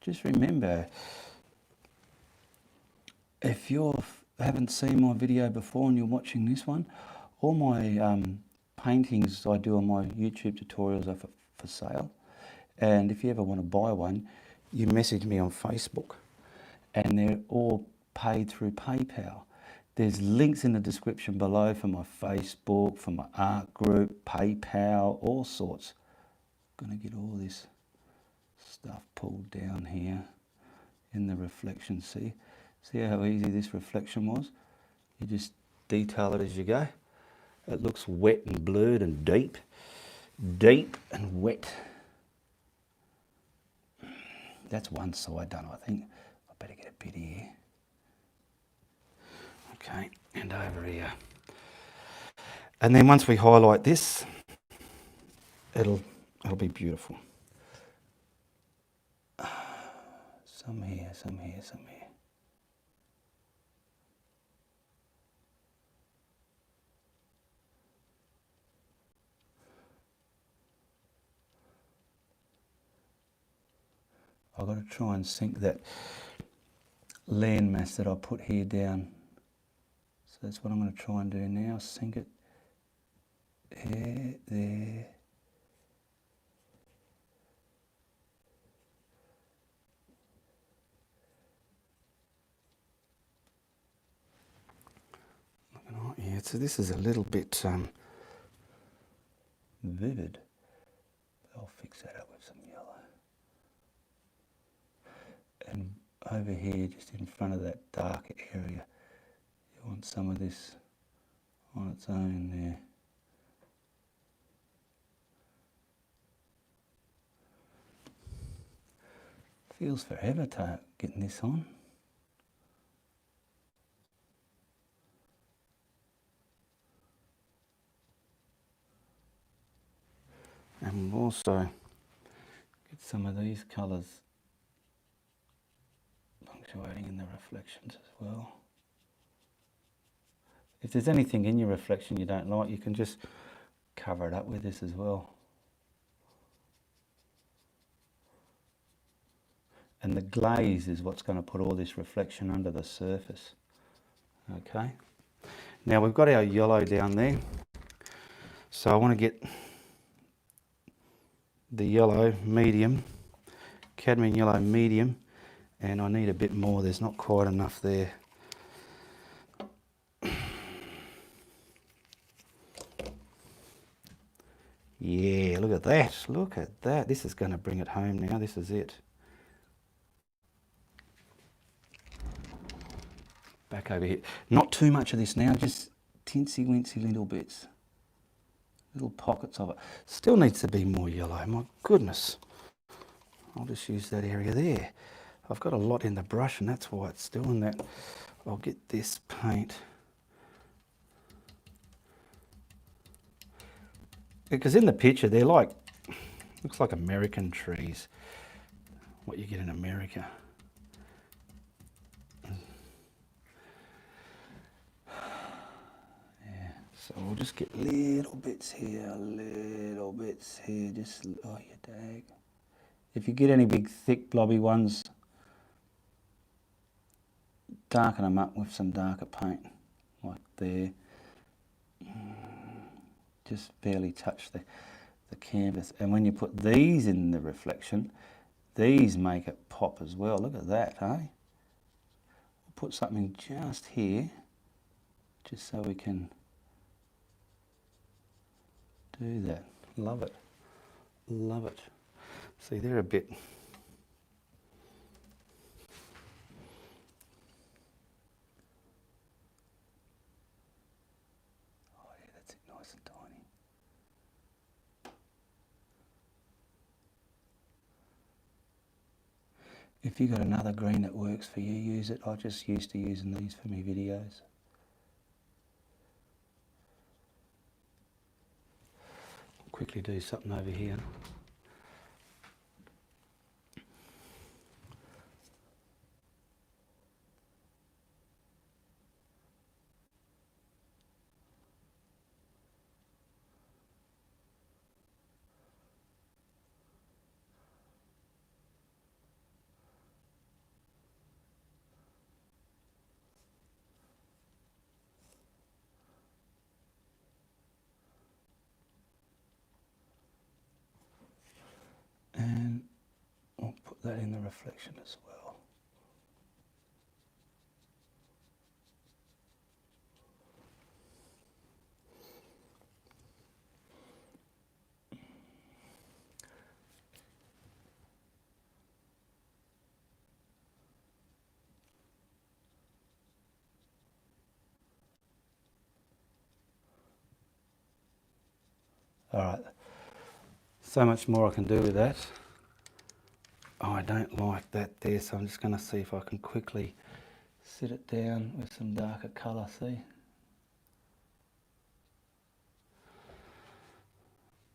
Just remember, if you haven't seen my video before and you're watching this one, all my paintings I do on my YouTube tutorials are for sale. And if you ever want to buy one, you message me on Facebook, and they're all paid through PayPal. There's links in the description below for my Facebook, for my art group, PayPal, all sorts. I'm going to get all this stuff pulled down here in the reflection. See how easy this reflection was? You just detail it as you go. It looks wet and blurred and deep and wet. That's one side done, I think. I better get a bit here. Okay, and over here. And then once we highlight this, it'll be beautiful. Some here, some here, some here. I've got to try and sink that landmass that I put here down. So that's what I'm going to try and do now, sink it here, there. Yeah, so this is a little bit vivid. I'll fix that up with some yellow. And over here, just in front of that dark area, you want some of this on its own there. Feels forever to getting this on. and we'll also Get some of these colours punctuating in the reflections as well. If there's anything in your reflection you don't like, you can just cover it up with this as well. And the glaze is what's going to put all this reflection under the surface. Okay. now we've got our yellow down there, so I want to get the yellow medium, cadmium yellow medium, and I need a bit more. There's not quite enough there. Yeah, look at that, look at that. This is going to bring it home now. This is it. Back over here. Not too much of this now, just tinsy wincy little bits. Little pockets of it. Still needs to be more yellow, my goodness. I'll just use that area there. I've got a lot in the brush and that's why it's doing that. I'll get this paint. Because in the picture they're like, looks like American trees, what you get in America. Yeah, so we'll just get little bits here, just, oh you dag. If you get any big thick blobby ones, darken them up with some darker paint, like there. Just barely touch the canvas. And when you put these in the reflection, these make it pop as well. Look at that, eh? We'll put something just here, just so we can do that. Love it. Love it. See, they're a bit... If you've got another green that works for you, use it. I'm just used to using these for my videos. I'll quickly do something over here. And I'll put that in the reflection as well. All right. So much more I can do with that. Oh, I don't like that there, so I'm just going to see if I can quickly sit it down with some darker colour, see?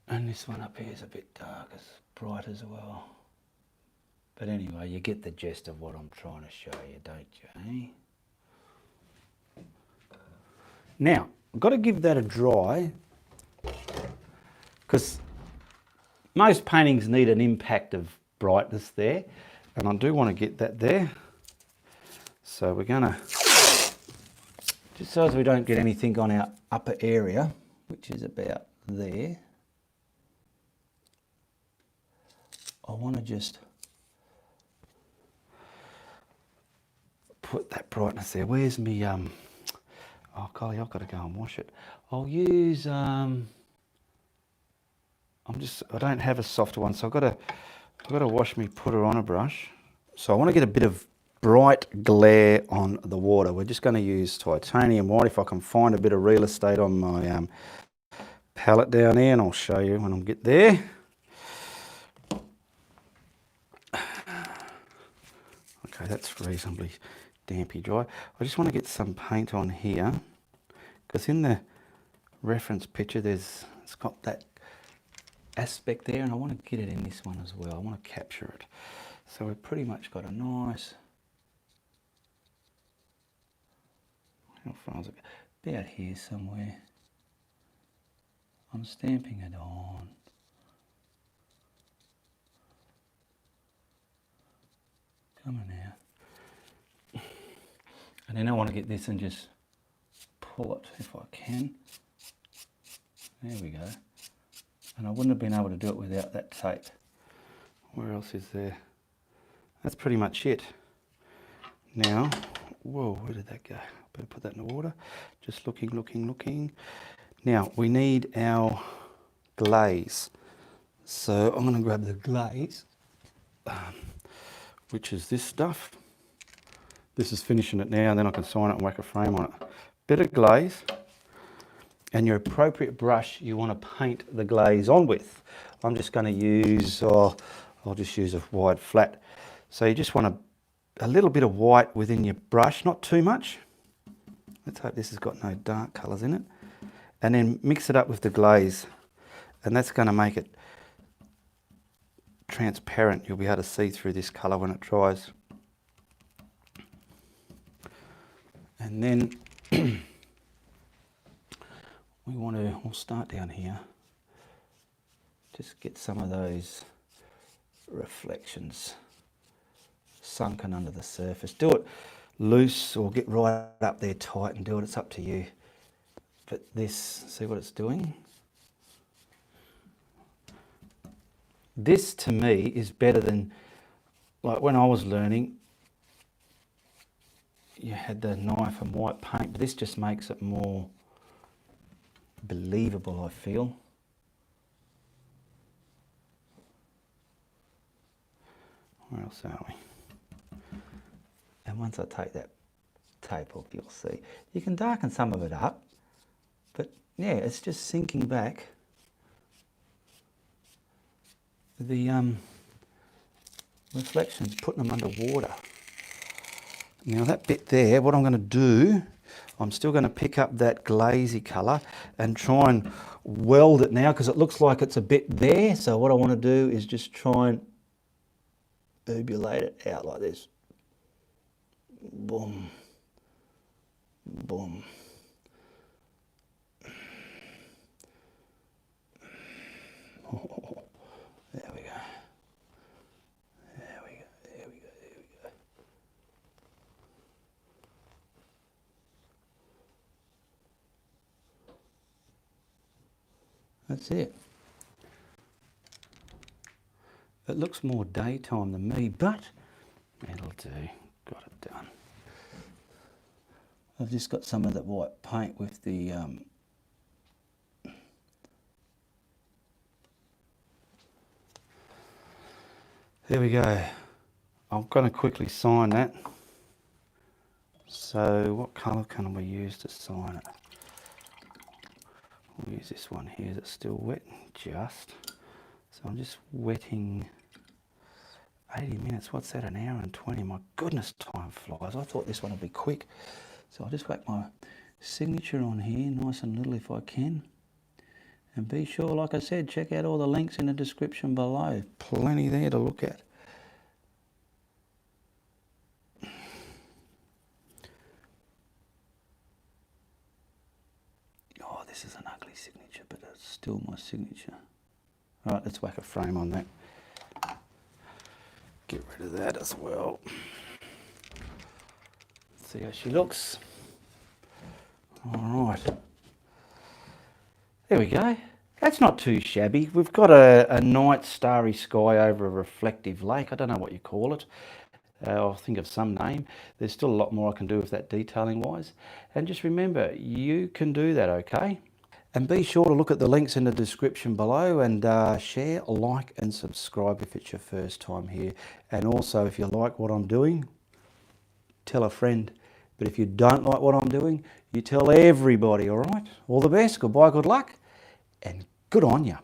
And this one up here is a bit dark, it's bright as well. But anyway, you get the gist of what I'm trying to show you, don't you, eh? Now, I've got to give that a dry, because most paintings need an impact of brightness there. And I do want to get that there. So we're going to, just so as we don't get anything on our upper area, which is about there, I want to just put that brightness there. Where's me, oh golly, I've got to go and wash it. I'll use, I don't have a softer one, so I've got to wash me putter on a brush. So I want to get a bit of bright glare on the water. We're just going to use titanium white if I can find a bit of real estate on my palette down there, and I'll show you when I get there. Okay, that's reasonably dampy dry. I just want to get some paint on here, because in the reference picture it's got that aspect there, and I want to get it in this one as well. I want to capture it. So we've pretty much got a nice, how far is it? about here somewhere. I'm stamping it on. Come on now. And then I want to get this and just pull it if I can. There we go. And I wouldn't have been able to do it without that tape. Where else is there? That's pretty much it. Now, whoa, where did that go? Better put that in the water. Just looking. Now, we need our glaze. So I'm going to grab the glaze, which is this stuff. This is finishing it now, and then I can sign it and whack a frame on it. Bit of glaze, and your appropriate brush you want to paint the glaze on with. I'm just going to use, I'll just use a wide flat. So you just want a little bit of white within your brush, not too much. Let's hope this has got no dark colours in it. And then mix it up with the glaze, and that's going to make it transparent. You'll be able to see through this colour when it dries. And then we'll start down here. Just get some of those reflections sunken under the surface. Do it loose or get right up there tight and do it. It's up to you. But this, see what it's doing? This to me is better than, like when I was learning, you had the knife and white paint, but this just makes it more believable, I feel. Where else are we? And once I take that tape off, you'll see. You can darken some of it up, but yeah, it's just sinking back the reflections, putting them under water. Now that bit there, what I'm going to do, I'm still going to pick up that glazy colour and try and weld it now, because it looks like it's a bit there. So what I want to do is just try and obulate it out like this. Boom, boom. Oh, there we go. There we go, there we go, there we go. That's it. It looks more daytime than me, but it'll do. Got it done. I've just got some of that white paint with the there we go. I'm going to quickly sign that. So what colour can we use to sign it? We'll use this one here that's still wet, just. So I'm just wetting 80 minutes. What's that, an hour and 20? My goodness, time flies. I thought this one would be quick. So I'll just whack my signature on here, nice and little if I can. And be sure, like I said, check out all the links in the description below. Plenty there to look at. Oh, this is an ugly signature, but it's still my signature. All right, let's whack a frame on that. Get rid of that as well. See how she looks. All right. There we go. That's not too shabby. We've got a night starry sky over a reflective lake. I don't know what you call it. I'll think of some name. There's still a lot more I can do with that detailing wise. And just remember, you can do that, okay? And be sure to look at the links in the description below and share, like and subscribe if it's your first time here. And also, if you like what I'm doing, tell a friend. But if you don't like what I'm doing, you tell everybody, all right? All the best, goodbye, good luck, and good on you.